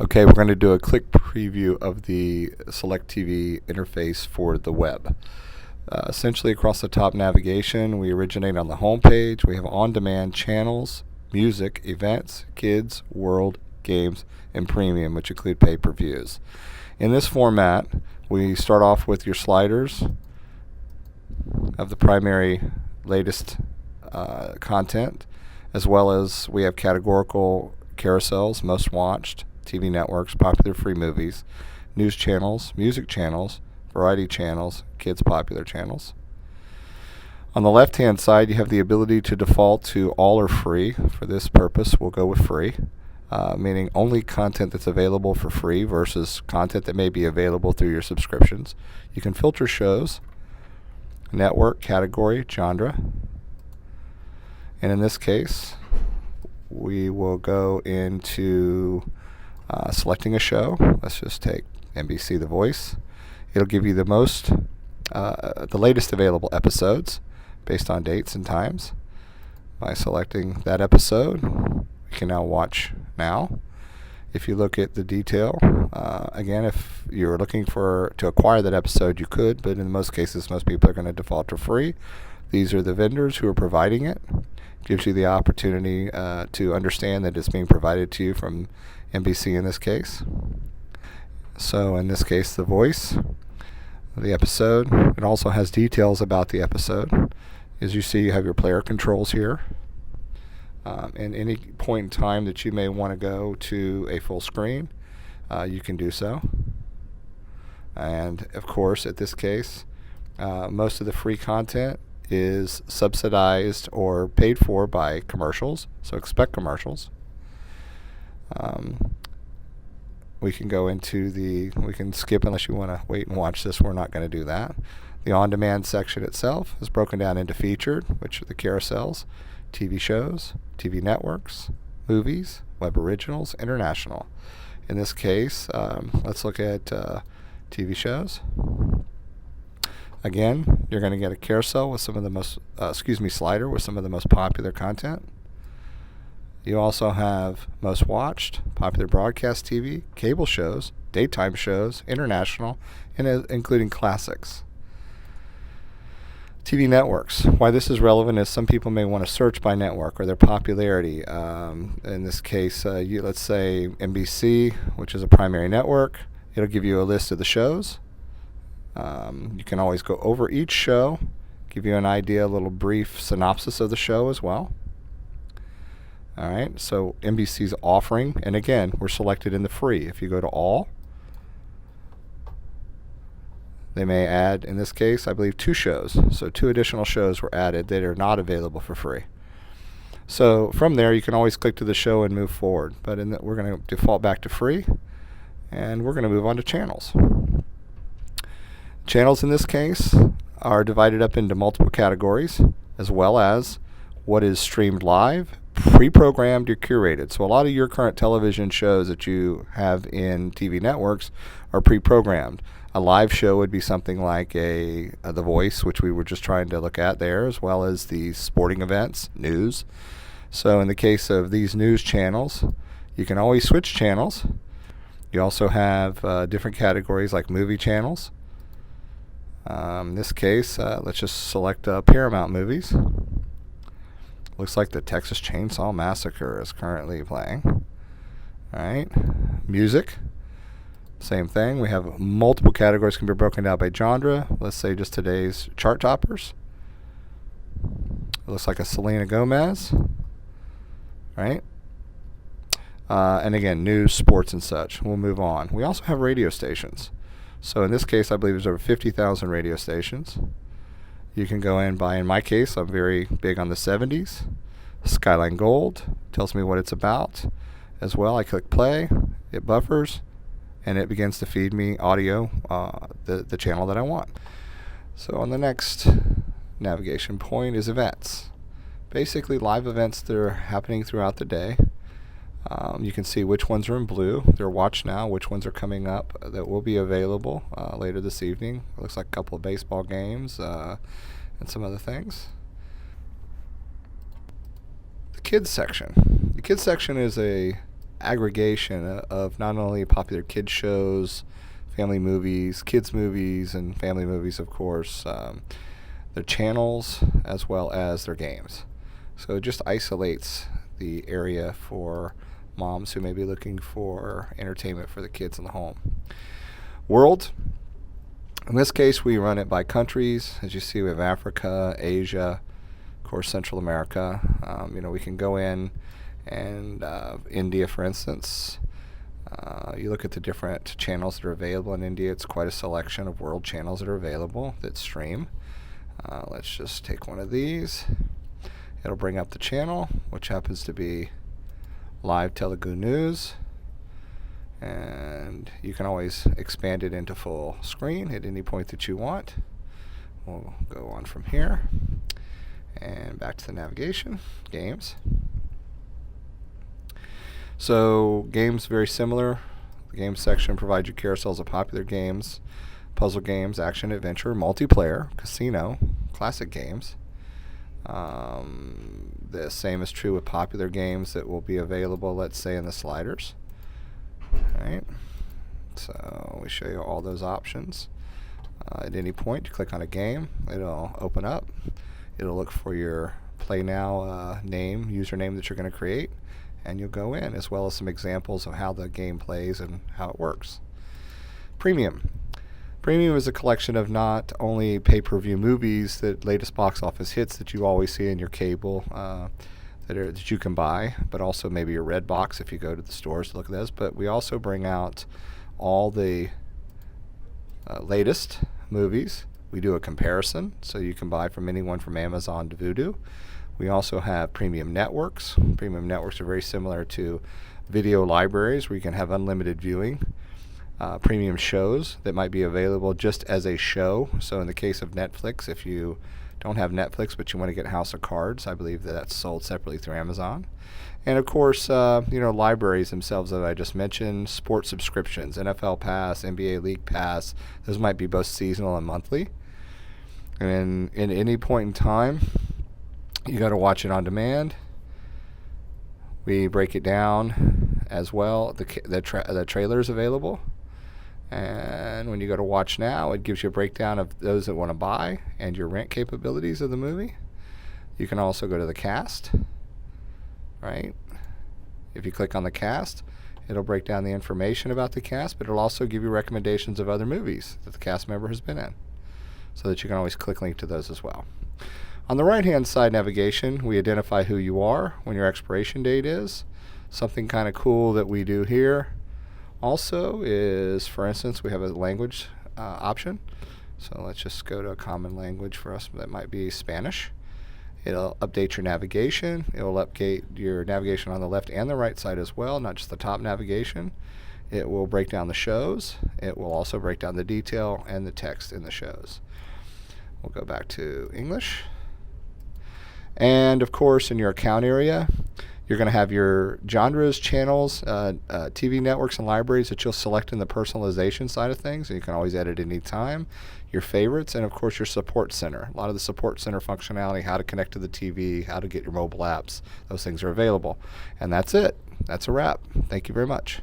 Okay, we're going to do a quick preview of the SelectTV interface for the web. Essentially, across the top navigation, we originate on the home page. We have on-demand channels, music, events, kids, world, games, and premium, which include pay-per-views. In this format, we start off with your sliders of the primary latest content, as well as we have categorical carousels, most watched, TV networks, popular free movies, news channels, music channels, variety channels, kids popular channels. On the left-hand side, you have the ability to default to all or free. For this purpose, we'll go with free, meaning only content that's available for free versus content that may be available through your subscriptions. You can filter shows, network, category, genre, and in this case, we will go into selecting a show. Let's just take NBC The Voice. It'll give you the latest available episodes based on dates and times. By selecting that episode, we can now watch now. If you look at the detail, again, if you're looking to acquire that episode, you could, but in most cases, most people are going to default to free. These are the vendors who are providing it. Gives you the opportunity to understand that it's being provided to you from NBC in this case. So in this case, The Voice, the episode. It also has details about the episode. As you see, you have your player controls here. And any point in time that you may want to go to a full screen, you can do so. And of course, at this case, most of the free content is subsidized or paid for by commercials, so expect commercials. We can go into we can skip unless you want to wait and watch this. We're not going to do that. The on-demand section itself is broken down into featured, which are the carousels, TV shows, TV networks, movies, web originals, international. In this case, let's look at TV shows. Again, you're going to get a carousel with some of the most, slider with some of the most popular content. You also have most watched, popular broadcast TV, cable shows, daytime shows, international, and including classics. TV networks. Why this is relevant is some people may want to search by network or their popularity. In this case, let's say NBC, which is a primary network. It'll give you a list of the shows. You can always go over each show, give you an idea, a little brief synopsis of the show as well. All right, so NBC's offering, and again, we're selected in the free. If you go to all, they may add, in this case, I believe 2 shows. So 2 additional shows were added that are not available for free. So from there, you can always click to the show and move forward. But we're going to default back to free, and we're going to move on to channels. Channels in this case are divided up into multiple categories, as well as what is streamed live, pre-programmed, or curated. So a lot of your current television shows that you have in TV networks are pre-programmed. A live show would be something like The Voice, which we were just trying to look at there, as well as the sporting events, news. So in the case of these news channels, you can always switch channels. You also have different categories like movie channels. In this case, let's just select Paramount movies. Looks like the Texas Chainsaw Massacre is currently playing. All right, music. Same thing. We have multiple categories can be broken down by genre. Let's say just today's chart toppers. It looks like a Selena Gomez. Right? And again, news, sports, and such. We'll move on. We also have radio stations. So in this case, I believe there's over 50,000 radio stations. You can go in my case, I'm very big on the 70s. Skyline Gold tells me what it's about. As well, I click play, it buffers, and it begins to feed me audio, the channel that I want. So on the next navigation point is events. Basically live events that are happening throughout the day. You can see which ones are in blue. They're watched now. Which ones are coming up that will be available later this evening. It looks like a couple of baseball games and some other things. The kids section. The kids section is a aggregation of not only popular kids shows, family movies, kids movies, and family movies, of course, their channels as well as their games. So it just isolates the area for moms who may be looking for entertainment for the kids in the home. World. In this case, we run it by countries. As you see, we have Africa, Asia, of course, Central America. We can go in and India, for instance. You look at the different channels that are available in India. It's quite a selection of world channels that are available that stream. Let's just take one of these. It'll bring up the channel, which happens to be Live Telugu News. And you can always expand it into full screen at any point that you want. We'll go on from here and back to the navigation, games. So games, very similar. The games section provides you carousels of popular games, puzzle games, action, adventure, multiplayer, casino, classic games. The same is true with popular games that will be available, let's say, in the sliders. Alright, so we show you all those options. At any point, you click on a game, it'll open up. It'll look for your Play Now username that you're going to create, and you'll go in, as well as some examples of how the game plays and how it works. Premium. Premium is a collection of not only pay-per-view movies, that latest box office hits that you always see in your cable that you can buy, but also maybe your red box if you go to the stores to look at those. But we also bring out all the latest movies. We do a comparison, so you can buy from anyone from Amazon to Vudu. We also have premium networks. Premium networks are very similar to video libraries where you can have unlimited viewing. Premium shows that might be available just as a show. So in the case of Netflix, if you don't have Netflix but you want to get House of Cards, I believe that's sold separately through Amazon. And of course, libraries themselves that I just mentioned, sports subscriptions, NFL Pass, NBA League Pass, those might be both seasonal and monthly. And in any point in time, you got to watch it on demand. We break it down as well. The trailer is available. And when you go to watch now, it gives you a breakdown of those that want to buy and your rent capabilities of the movie. You can also go to the cast, right? If you click on the cast, it'll break down the information about the cast, but it'll also give you recommendations of other movies that the cast member has been in, so that you can always click link to those as well. On the right-hand side navigation, we identify who you are, when your expiration date is. Something kind of cool that we do here also is, for instance, we have a language option. So let's just go to a common language for us. That might be Spanish. It'll update your navigation. It will update your navigation on the left and the right side as well, not just the top navigation. It will break down the shows. It will also break down the detail and the text in the shows. We'll go back to English. And of course, in your account area, you're going to have your genres, channels, TV networks, and libraries that you'll select in the personalization side of things. And you can always edit any time. Your favorites, and of course your support center. A lot of the support center functionality, how to connect to the TV, how to get your mobile apps, those things are available. And that's it. That's a wrap. Thank you very much.